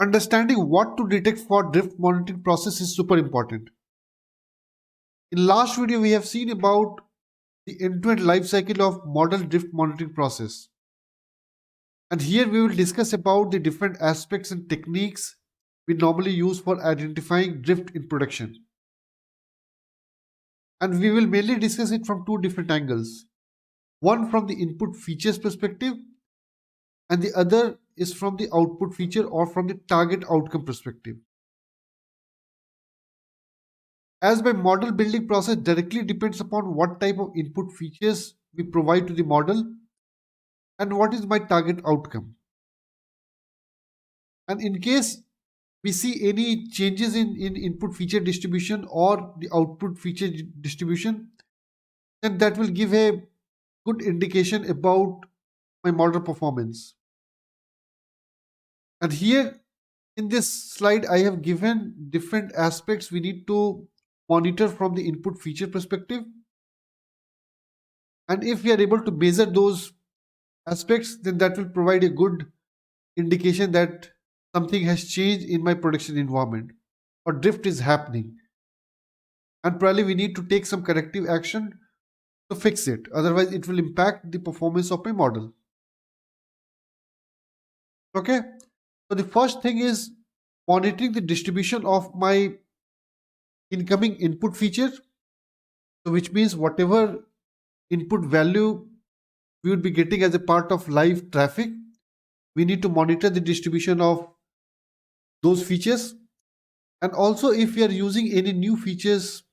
Understanding what to detect for drift monitoring process is super important. In last video, we have seen about the end-to-end life cycle of model drift monitoring process. And here we will discuss about the different aspects and techniques we normally use for identifying drift in production. And we will mainly discuss it from two different angles. One from the input features perspective, and the other is from the output feature or from the target outcome perspective. As my model building process directly depends upon what type of input features we provide to the model and what is my target outcome. And in case we see any changes in input feature distribution or the output feature distribution, then that will give a good indication about my model performance. And here in this slide, I have given different aspects we need to monitor from the input feature perspective. And if we are able to measure those aspects, then that will provide a good indication that something has changed in my production environment or drift is happening. And probably we need to take some corrective action to fix it. Otherwise, it will impact the performance of my model. Okay. So the first thing is monitoring the distribution of my incoming input feature. So which means whatever input value we would be getting as a part of live traffic, we need to monitor the distribution of those features. And also if we are using any new features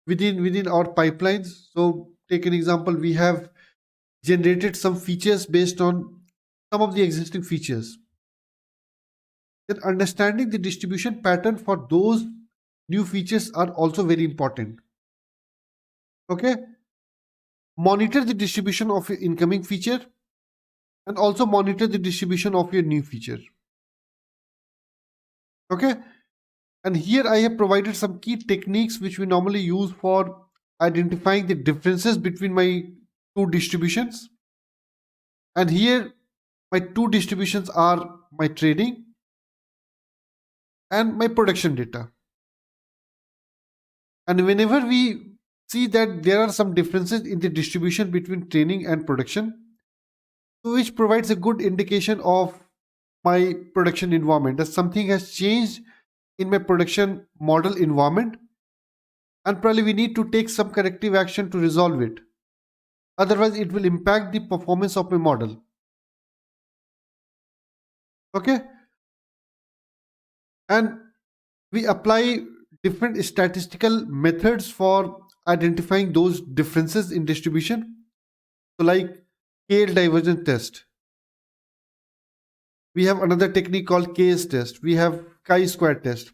within our pipelines. So take an example, we have generated some features based on some of the existing features. Then understanding the distribution pattern for those new features are also very important. Okay. Monitor the distribution of your incoming feature and also monitor the distribution of your new feature. Okay. And here I have provided some key techniques which we normally use for identifying the differences between my two distributions. And here my two distributions are my training and my production data. And whenever we see that there are some differences in the distribution between training and production, which provides a good indication of my production environment, that something has changed in my production model environment, and probably we need to take some corrective action to resolve it. Otherwise, it will impact the performance of my model. Okay. And we apply different statistical methods for identifying those differences in distribution. So like KL divergence test. We have another technique called KS test. We have chi-square test.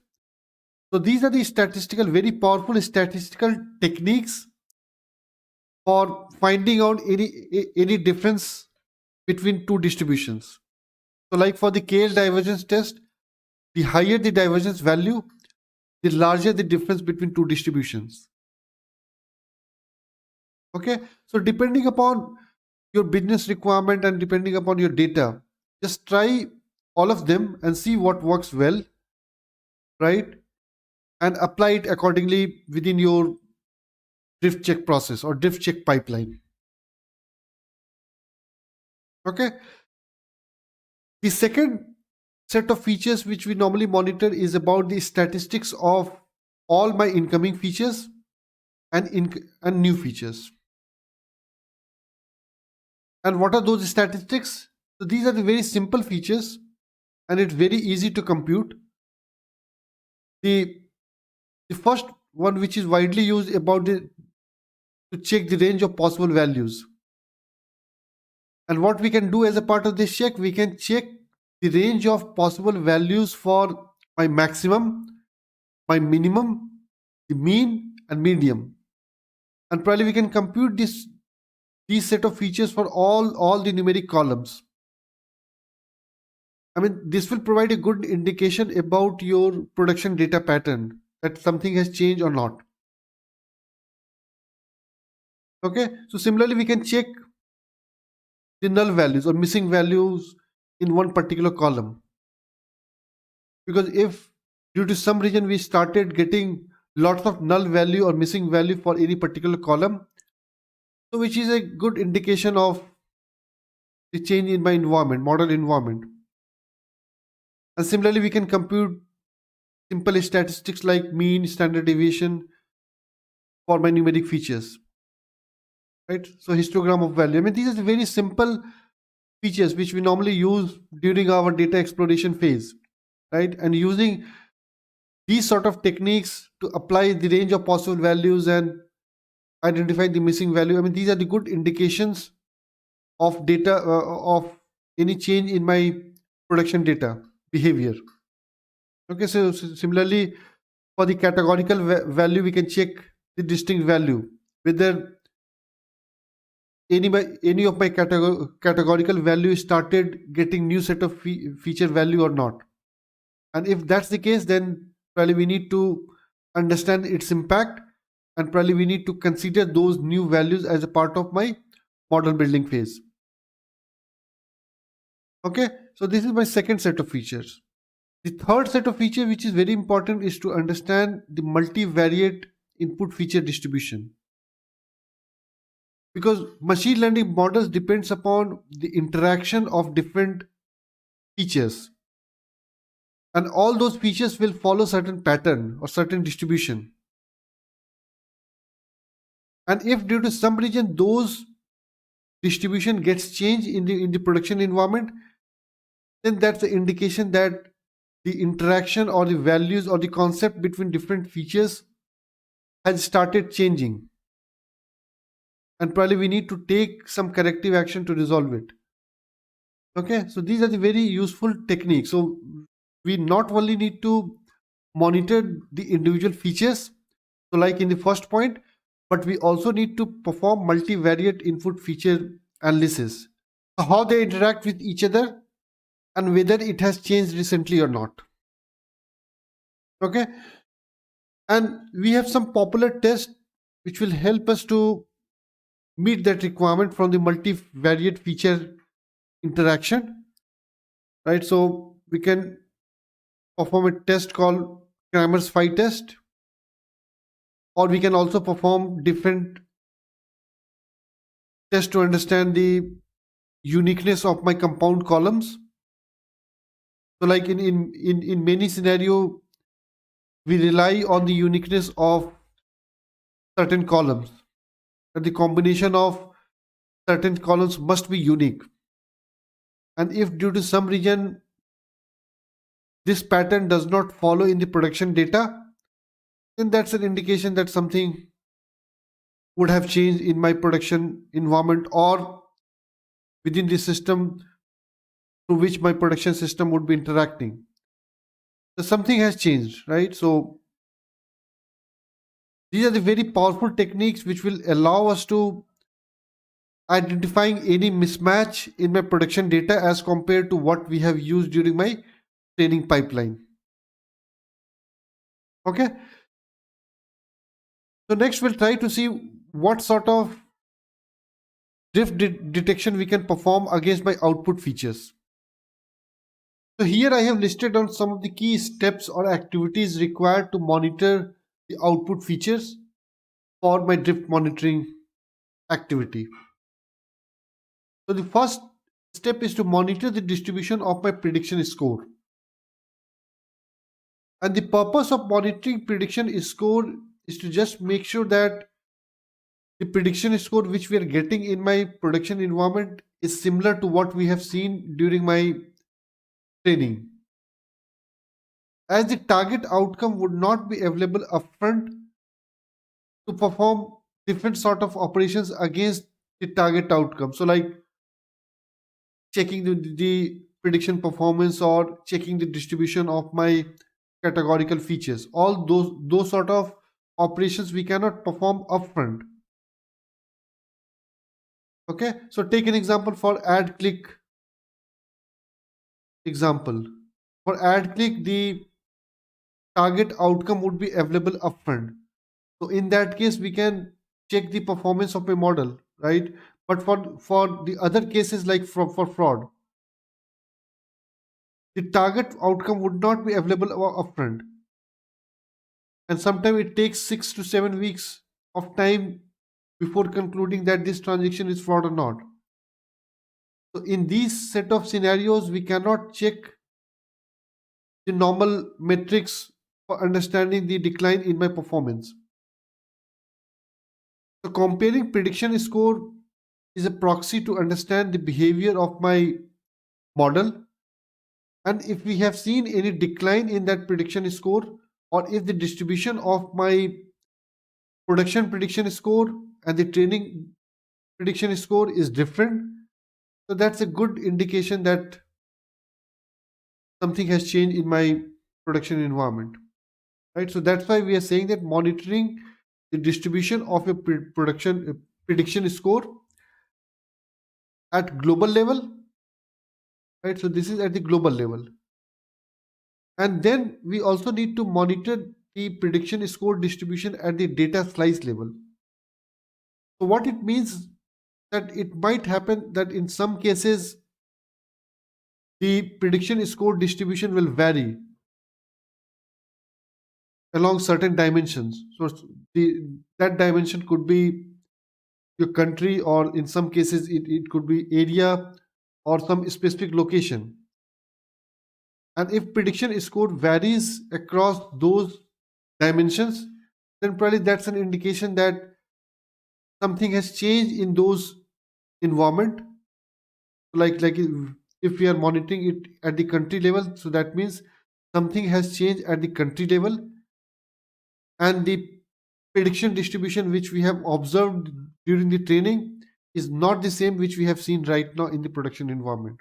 So these are the very powerful statistical techniques for finding out any difference between two distributions. So like for the KL divergence test, the higher the divergence value, the larger the difference between two distributions. Okay, so depending upon your business requirement and depending upon your data, just try all of them and see what works well, right? And apply it accordingly within your drift check process or drift check pipeline. Okay. The second set of features which we normally monitor is about the statistics of all my incoming features and new features. And what are those statistics? So these are the very simple features and it's very easy to compute. The first one which is widely used about to check the range of possible values. And what we can do as a part of this check, we can check the range of possible values for my maximum, my minimum, the mean and medium. And probably we can compute these set of features for all the numeric columns. I mean, this will provide a good indication about your production data pattern, that something has changed or not. Okay, so similarly we can check the null values or missing values in one particular column. because if due to some reason we started getting lots of null value or missing value for any particular column, so which is a good indication of the change in my environment, model environment. And similarly, we can compute simple statistics like mean, standard deviation for my numeric features, right? So histogram of value. I mean, these are very simple features which we normally use during our data exploration phase, right? And using these sort of techniques to apply the range of possible values and identify the missing value. I mean, these are the good indications of data of any change in my production data behavior. Okay, so similarly, for the categorical value, we can check the distinct value whether any of my categorical value started getting new set of feature value or not. And if that's the case, then probably we need to understand its impact, and probably we need to consider those new values as a part of my model building phase. Okay, so this is my second set of features. The third set of feature which is very important is to understand the multivariate input feature distribution, because machine learning models depends upon the interaction of different features, and all those features will follow certain pattern or certain distribution. And if due to some reason those distribution gets changed in the production environment, then that's the indication that the interaction or the values or the concept between different features has started changing, and probably we need to take some corrective action to resolve it. Okay, so these are the very useful techniques. So we not only need to monitor the individual features, so like in the first point, but we also need to perform multivariate input feature analysis, how they interact with each other and whether it has changed recently or not. Okay, and we have some popular tests which will help us to meet that requirement from the multivariate feature interaction, right? So we can perform a test called Cramer's phi test, or we can also perform different tests to understand the uniqueness of my compound columns. So like in many scenario, we rely on the uniqueness of certain columns, and the combination of certain columns must be unique. And if due to some reason this pattern does not follow in the production data, then that's an indication that something would have changed in my production environment or within the system through which my production system would be interacting. So something has changed, right? So these are the very powerful techniques which will allow us to identifying any mismatch in my production data as compared to what we have used during my training pipeline. Okay, so next we'll try to see what sort of drift detection we can perform against my output features. So here I have listed down some of the key steps or activities required to monitor the output features for my drift monitoring activity. So the first step is to monitor the distribution of my prediction score. And the purpose of monitoring prediction score is to just make sure that the prediction score which we are getting in my production environment is similar to what we have seen during my training. As the target outcome would not be available upfront to perform different sort of operations against the target outcome. So like checking the prediction performance or checking the distribution of my categorical features. All those sort of operations we cannot perform upfront. Okay, so take an example for ad click example. For ad click, the target outcome would be available upfront. So in that case, we can check the performance of a model, right? But for the other cases like for fraud, the target outcome would not be available upfront, and sometimes it takes 6 to 7 weeks of time before concluding that this transaction is fraud or not. So in these set of scenarios, we cannot check the normal metrics for understanding the decline in my performance. So comparing prediction score is a proxy to understand the behavior of my model, and if we have seen any decline in that prediction score, or if the distribution of my production prediction score and the training prediction score is different, so that's a good indication that something has changed in my production environment, right? So that's why we are saying that monitoring the distribution of a production prediction score at global level, right? So this is at the global level, and then we also need to monitor the prediction score distribution at the data slice level. So what it means, that it might happen that in some cases the prediction score distribution will vary along certain dimensions. So the that dimension could be your country, or in some cases it could be area or some specific location. And if prediction score varies across those dimensions, then probably that's an indication that something has changed in those environment. Like if we are monitoring it at the country level, so that means something has changed at the country level, and the prediction distribution which we have observed during the training is not the same which we have seen right now in the production environment,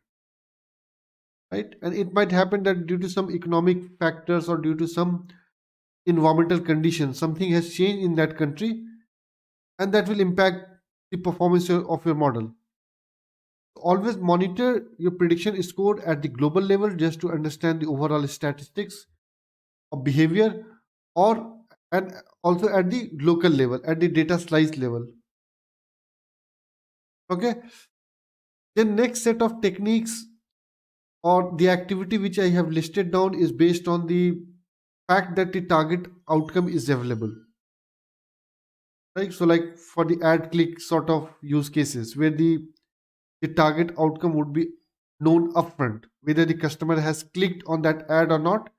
right? And it might happen that due to some economic factors or due to some environmental conditions, something has changed in that country, and that will impact the performance of your model. Always monitor your prediction score at the global level just to understand the overall statistics of behavior, or and also at the local level, at the data slice level. Okay. Then next set of techniques or the activity which I have listed down is based on the fact that the target outcome is available. Right. So like for the ad click sort of use cases where the target outcome would be known upfront, whether the customer has clicked on that ad or not,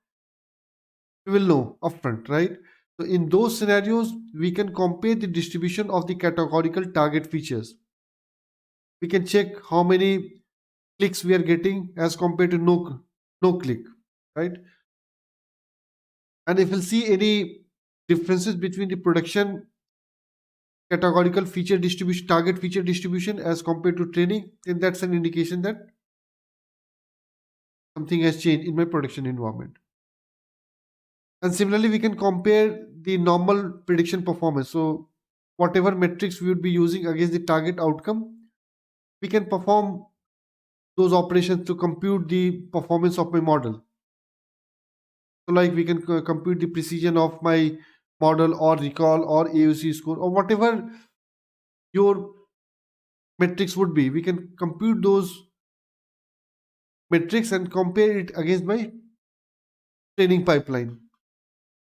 we will know upfront, right? So in those scenarios, we can compare the distribution of the categorical target features. We can check how many clicks we are getting as compared to no click, right? And if we'll see any differences between the production categorical feature distribution, target feature distribution as compared to training, then that's an indication that something has changed in my production environment. And similarly, we can compare the normal prediction performance. So whatever metrics we would be using against the target outcome, we can perform those operations to compute the performance of my model. So like we can compute the precision of my model or recall or AUC score or whatever your metrics would be. We can compute those metrics and compare it against my training pipeline.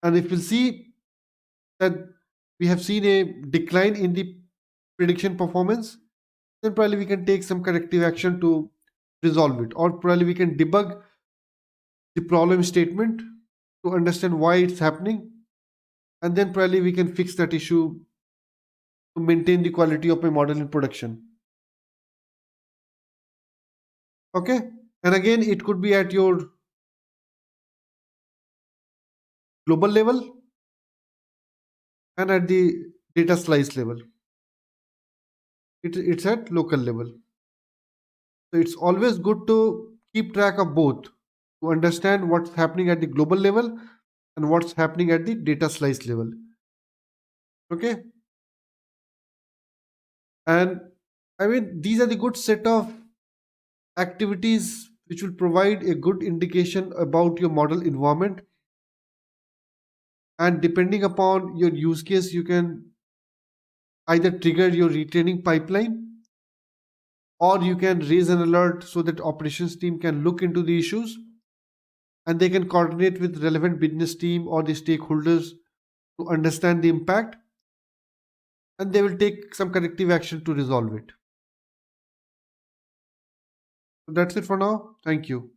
And if we'll see that we have seen a decline in the prediction performance, then probably we can take some corrective action to resolve it, or probably we can debug the problem statement to understand why it's happening, and then probably we can fix that issue to maintain the quality of my model in production. Okay. And again, it could be at your global level and at the data slice level. It's at local level. So it's always good to keep track of both to understand what's happening at the global level and what's happening at the data slice level. Okay. And I mean, these are the good set of activities which will provide a good indication about your model environment. And depending upon your use case, you can either trigger your retraining pipeline, or you can raise an alert so that operations team can look into the issues, and they can coordinate with relevant business team or the stakeholders to understand the impact, and they will take some corrective action to resolve it. So that's it for now. Thank you.